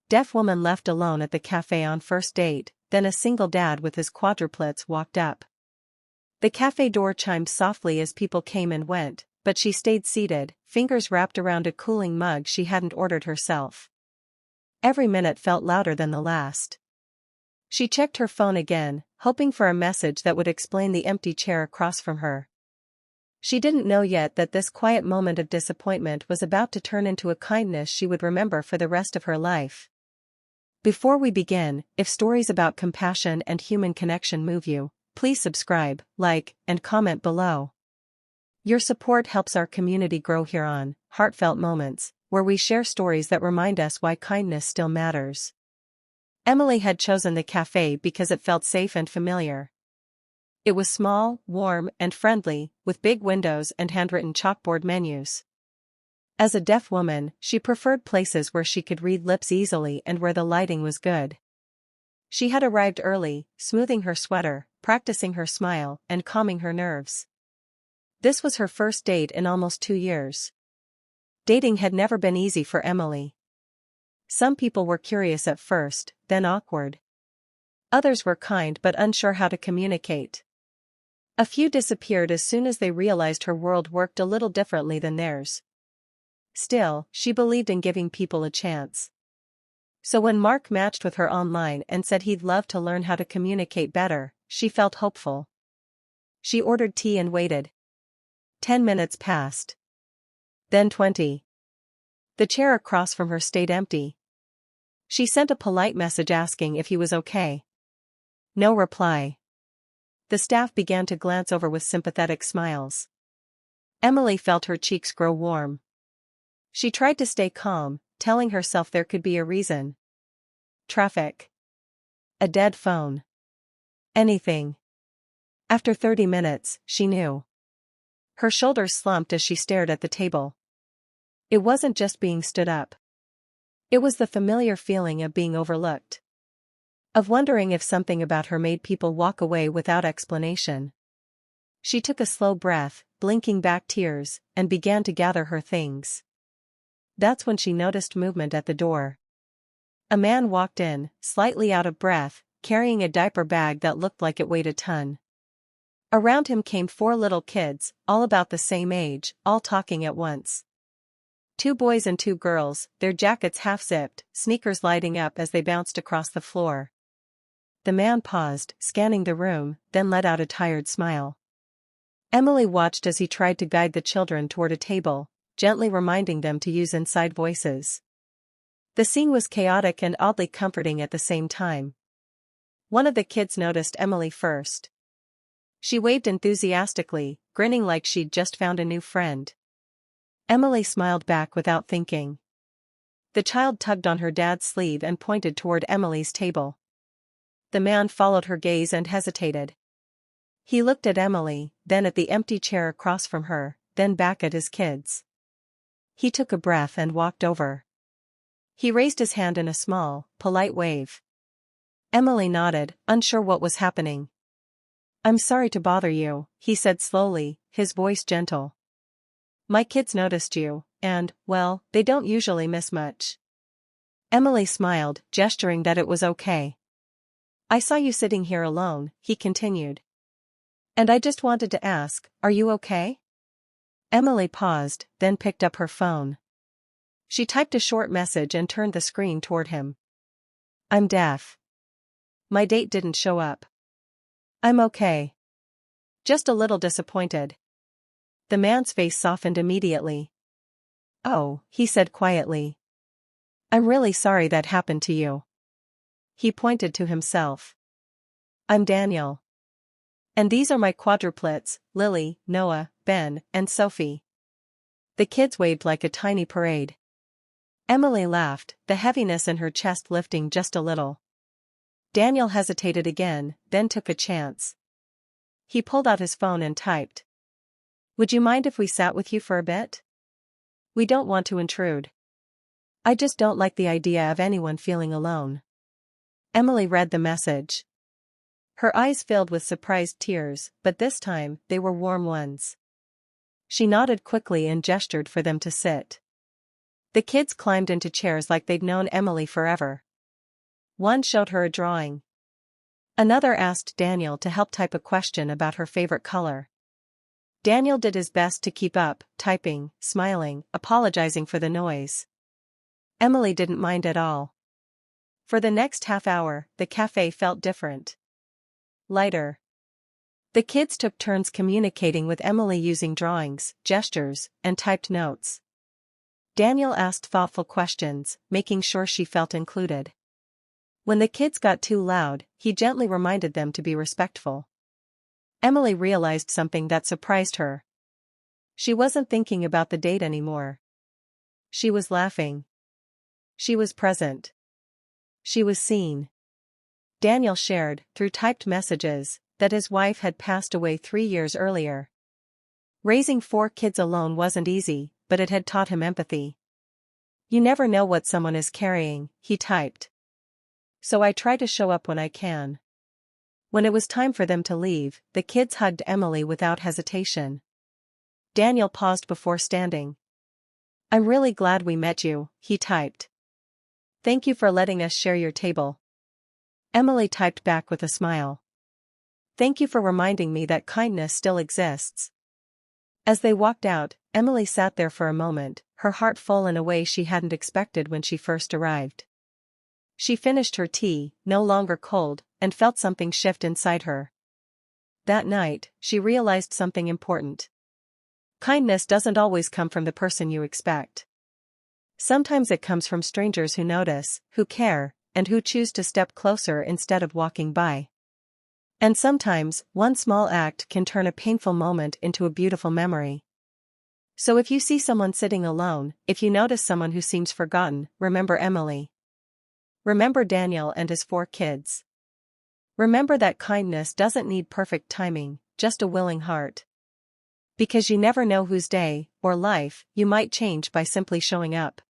Deaf woman left alone at the cafe on first date, then a single dad with his quadruplets walked up. The cafe door chimed softly as people came and went, but she stayed seated, fingers wrapped around a cooling mug she hadn't ordered herself. Every minute felt louder than the last. She checked her phone again, hoping for a message that would explain the empty chair across from her. She didn't know yet that this quiet moment of disappointment was about to turn into a kindness she would remember for the rest of her life. Before we begin, if stories about compassion and human connection move you, please subscribe, like, and comment below. Your support helps our community grow here on Heartfelt Moments, where we share stories that remind us why kindness still matters. Emily had chosen the cafe because it felt safe and familiar. It was small, warm, and friendly, with big windows and handwritten chalkboard menus. As a deaf woman, she preferred places where she could read lips easily and where the lighting was good. She had arrived early, smoothing her sweater, practicing her smile, and calming her nerves. This was her first date in almost 2 years. Dating had never been easy for Emily. Some people were curious at first, then awkward. Others were kind but unsure how to communicate. A few disappeared as soon as they realized her world worked a little differently than theirs. Still, she believed in giving people a chance. So when Mark matched with her online and said he'd love to learn how to communicate better, she felt hopeful. She ordered tea and waited. 10 minutes passed. Then 20. The chair across from her stayed empty. She sent a polite message asking if he was okay. No reply. The staff began to glance over with sympathetic smiles. Emily felt her cheeks grow warm. She tried to stay calm, telling herself there could be a reason. Traffic. A dead phone. Anything. After 30 minutes, she knew. Her shoulders slumped as she stared at the table. It wasn't just being stood up. It was the familiar feeling of being overlooked. Of wondering if something about her made people walk away without explanation. She took a slow breath, blinking back tears, and began to gather her things. That's when she noticed movement at the door. A man walked in, slightly out of breath, carrying a diaper bag that looked like it weighed a ton. Around him came 4 little kids, all about the same age, all talking at once. 2 boys and 2 girls, their jackets half-zipped, sneakers lighting up as they bounced across the floor. The man paused, scanning the room, then let out a tired smile. Emily watched as he tried to guide the children toward a table, gently reminding them to use inside voices. The scene was chaotic and oddly comforting at the same time. One of the kids noticed Emily first. She waved enthusiastically, grinning like she'd just found a new friend. Emily smiled back without thinking. The child tugged on her dad's sleeve and pointed toward Emily's table. The man followed her gaze and hesitated. He looked at Emily, then at the empty chair across from her, then back at his kids. He took a breath and walked over. He raised his hand in a small, polite wave. Emily nodded, unsure what was happening. "I'm sorry to bother you," he said slowly, his voice gentle. "My kids noticed you, and, well, they don't usually miss much." Emily smiled, gesturing that it was okay. "I saw you sitting here alone," he continued. "And I just wanted to ask, are you okay?" Emily paused, then picked up her phone. She typed a short message and turned the screen toward him. "I'm deaf. My date didn't show up. I'm okay. Just a little disappointed." The man's face softened immediately. "Oh," he said quietly. "I'm really sorry that happened to you." He pointed to himself. "I'm Daniel. And these are my quadruplets, Lily, Noah, Ben, and Sophie." The kids waved like a tiny parade. Emily laughed, the heaviness in her chest lifting just a little. Daniel hesitated again, then took a chance. He pulled out his phone and typed. "Would you mind if we sat with you for a bit? We don't want to intrude. I just don't like the idea of anyone feeling alone." Emily read the message. Her eyes filled with surprised tears, but this time, they were warm ones. She nodded quickly and gestured for them to sit. The kids climbed into chairs like they'd known Emily forever. One showed her a drawing. Another asked Daniel to help type a question about her favorite color. Daniel did his best to keep up, typing, smiling, apologizing for the noise. Emily didn't mind at all. For the next half hour, the cafe felt different. Lighter. The kids took turns communicating with Emily using drawings, gestures, and typed notes. Daniel asked thoughtful questions, making sure she felt included. When the kids got too loud, he gently reminded them to be respectful. Emily realized something that surprised her. She wasn't thinking about the date anymore. She was laughing. She was present. She was seen. Daniel shared, through typed messages, that his wife had passed away 3 years earlier. Raising 4 kids alone wasn't easy, but it had taught him empathy. You never know what someone is carrying, he typed. So I try to show up when I can. When it was time for them to leave, the kids hugged Emily without hesitation. Daniel paused before standing. I'm really glad we met you, he typed. Thank you for letting us share your table. Emily typed back with a smile. Thank you for reminding me that kindness still exists. As they walked out, Emily sat there for a moment, her heart full in a way she hadn't expected when she first arrived. She finished her tea, no longer cold, and felt something shift inside her. That night, she realized something important. Kindness doesn't always come from the person you expect. Sometimes it comes from strangers who notice, who care, and who choose to step closer instead of walking by. And sometimes, one small act can turn a painful moment into a beautiful memory. So if you see someone sitting alone, if you notice someone who seems forgotten, remember Emily. Remember Daniel and his 4 kids. Remember that kindness doesn't need perfect timing, just a willing heart. Because you never know whose day, or life, you might change by simply showing up.